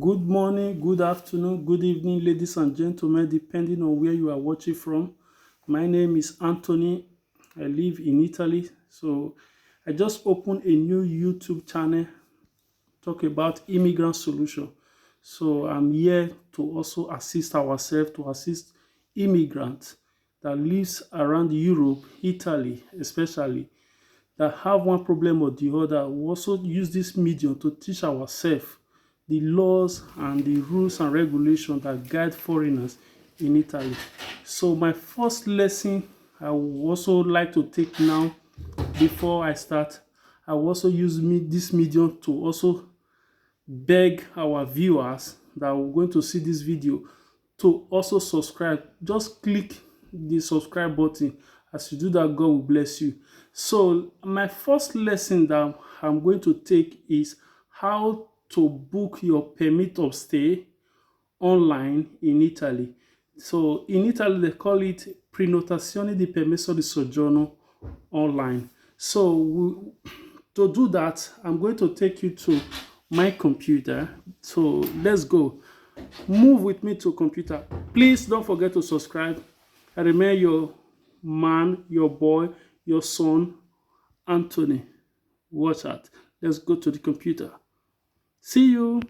Good morning, good afternoon, good evening, ladies and gentlemen, depending on where you are watching from. My name is Anthony. I live in Italy. So I just opened a new YouTube channel, talk about immigrant solution. So I'm here to also assist ourselves, to assist immigrants that lives around Europe, Italy especially, that have one problem or the other. We also use this medium to teach ourselves the laws and the rules and regulations that guide foreigners in Italy. So my first lesson I would also like to take now before I start, I will also use this medium to also beg our viewers that are going to see this video to also subscribe. Just click the subscribe button. As you do that, God will bless you. So my first lesson that I'm going to take is how to book your permit of stay online in Italy. So in Italy, they call it prenotazione di permesso di soggiorno online. So to do that, I'm going to take you to my computer. So let's go. Move with me to computer. Please don't forget to subscribe. I remain your man, your boy, your son, Anthony. Watch out. Let's go to the computer. See you.